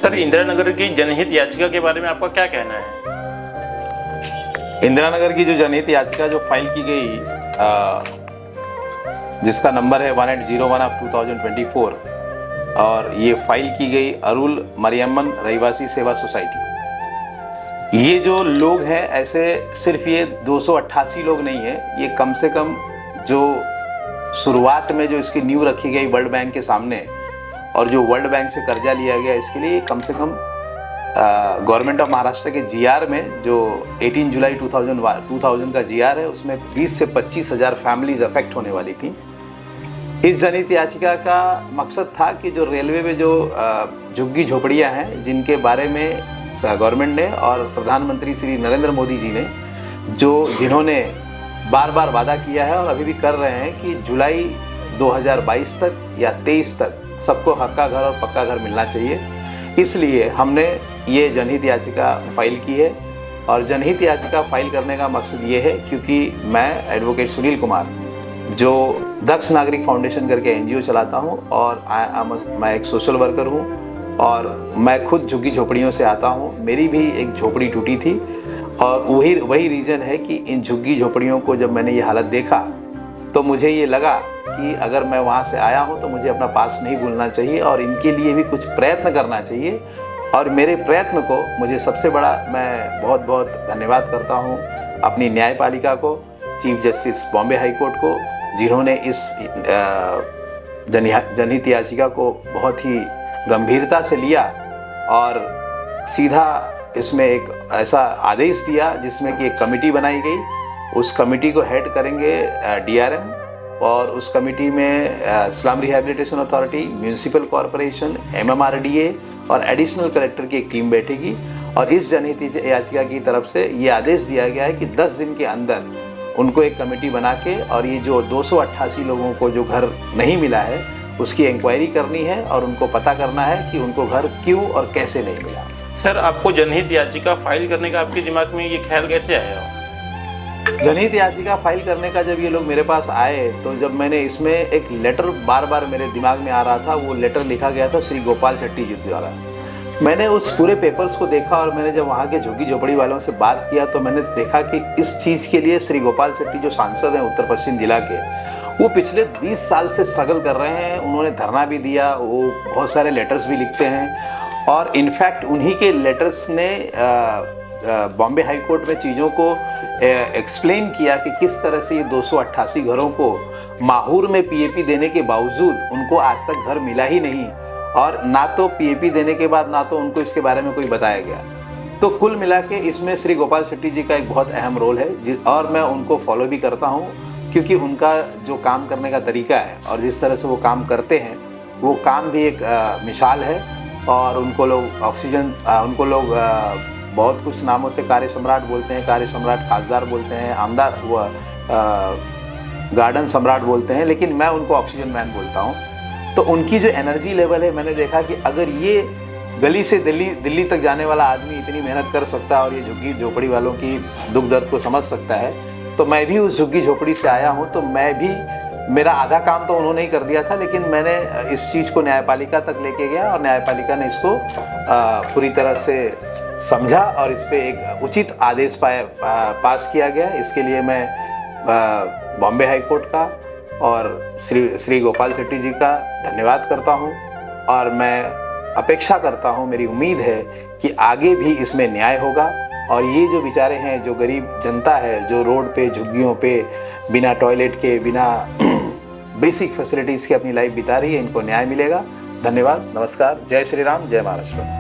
Sir, Indira Nagar की जनहित याचिका के बारे में आपका क्या कहना है? इंदिरा नगर की जो जनहित याचिका जो फाइल की गई, जिसका नंबर है 1801 ऑफ 2024, और ये फाइल की गई अरुल मरियम्मन रहीवासी सेवा सोसाइटी। ये जो लोग हैं, ऐसे सिर्फ ये 288 लोग नहीं हैं, ये कम से कम जो शुरुआत में जो इसकी नींव रखी गई वर्ल्ड बैंक के सामने, और जो वर्ल्ड बैंक से कर्जा लिया गया, इसके लिए कम से कम गवर्नमेंट ऑफ महाराष्ट्र के जीआर में जो 18 जुलाई 2000 का जीआर है, उसमें 20 से 25 हज़ार फैमिलीज अफेक्ट होने वाली थी। इस जनहित याचिका का मकसद था कि जो रेलवे में जो झुग्गी झोपड़ियाँ हैं, जिनके बारे में गवर्नमेंट ने और प्रधानमंत्री श्री नरेंद्र मोदी जी ने जिन्होंने बार बार वादा किया है और अभी भी कर रहे हैं कि जुलाई 2022 तक या 23 तक सबको हक्का घर और पक्का घर मिलना चाहिए। इसलिए हमने ये जनहित याचिका फाइल की है। और जनहित याचिका फाइल करने का मकसद ये है क्योंकि मैं एडवोकेट सुनील कुमार, जो दक्ष नागरिक फाउंडेशन करके एनजीओ चलाता हूँ, और मैं एक सोशल वर्कर हूँ, और मैं खुद झुग्गी झोपड़ियों से आता हूँ। मेरी भी एक झोपड़ी टूटी थी, और वही रीज़न है कि इन झुग्गी झोपड़ियों को जब मैंने ये हालत देखा तो मुझे ये लगा कि अगर मैं वहाँ से आया हूँ तो मुझे अपना पास नहीं भूलना चाहिए और इनके लिए भी कुछ प्रयत्न करना चाहिए। और मेरे प्रयत्न को मुझे सबसे बड़ा मैं बहुत बहुत धन्यवाद करता हूँ अपनी न्यायपालिका को, chief justice Bombay high court को, जिन्होंने इस जनहित याचिका को बहुत ही गंभीरता से लिया और सीधा इसमें एक ऐसा आदेश दिया जिसमें कि एक कमेटी बनाई गई। उस कमेटी को हेड करेंगे डीआरएम, और उस कमेटी में slum rehabilitation authority, municipal corporation, MMRDA और एडिशनल कलेक्टर की एक टीम बैठेगी। और इस जनहित याचिका की तरफ से ये आदेश दिया गया है कि 10 दिन के अंदर उनको एक कमेटी बना के, और ये जो 288 लोगों को जो घर नहीं मिला है उसकी इंक्वायरी करनी है और उनको पता करना है कि उनको घर क्यों और कैसे नहीं मिला। सर, आपको जनहित याचिका फाइल करने का आपके दिमाग में ये ख्याल कैसे आया? जनहित याचिका फाइल करने का जब ये लोग मेरे पास आए तो जब मैंने इसमें एक लेटर बार बार मेरे दिमाग में आ रहा था, वो लेटर लिखा गया था श्री गोपाल शेट्टी जी द्वारा। मैंने उस पूरे पेपर्स को देखा और मैंने जब वहाँ के झुग्गी झोपड़ी वालों से बात किया तो मैंने देखा कि इस चीज़ के लिए श्री गोपाल शेट्टी जो सांसद हैं उत्तर पश्चिम जिला के, वो पिछले 20 साल से स्ट्रगल कर रहे हैं। उन्होंने धरना भी दिया, वो बहुत सारे लेटर्स भी लिखते हैं, और इनफैक्ट उन्हीं के लेटर्स ने बॉम्बे हाई कोर्ट में चीज़ों को एक्सप्लेन किया कि किस तरह से ये 288 घरों को माहूर में पीएपी देने के बावजूद उनको आज तक घर मिला ही नहीं, और ना तो पीएपी देने के बाद ना तो उनको इसके बारे में कोई बताया गया। तो कुल मिला के इसमें श्री गोपाल शेट्टी जी का एक बहुत अहम रोल है, और मैं उनको फॉलो भी करता हूँ क्योंकि उनका जो काम करने का तरीका है और जिस तरह से वो काम करते हैं, वो काम भी एक मिसाल है। और उनको लोग ऑक्सीजन, उनको लोग बहुत कुछ नामों से कार्य सम्राट बोलते हैं, कार्य सम्राट खासदार बोलते हैं, आमदार गार्डन सम्राट बोलते हैं, लेकिन मैं उनको ऑक्सीजन मैन बोलता हूँ। तो उनकी जो एनर्जी लेवल है, मैंने देखा कि अगर ये गली से दिल्ली तक जाने वाला आदमी इतनी मेहनत कर सकता है और ये झुग्गी झोपड़ी वालों की दुख दर्द को समझ सकता है, तो मैं भी उस झुग्गी झोपड़ी से आया हूँ। तो मैं भी, मेरा आधा काम तो उन्होंने ही कर दिया था, लेकिन मैंने इस चीज़ को न्यायपालिका तक लेके गया और न्यायपालिका ने इसको पूरी तरह से समझा और इस पर एक उचित आदेश पास किया गया। इसके लिए मैं बॉम्बे हाई कोर्ट का और श्री गोपाल शेट्टी जी का धन्यवाद करता हूं, और मैं अपेक्षा करता हूं, मेरी उम्मीद है कि आगे भी इसमें न्याय होगा। और ये जो बेचारे हैं, जो गरीब जनता है, जो रोड पे झुग्गियों पे बिना टॉयलेट के, बिना बेसिक फैसिलिटीज़ के अपनी लाइफ बिता रही है, इनको न्याय मिलेगा। धन्यवाद, नमस्कार, जय श्री राम, जय महाराष्ट्र।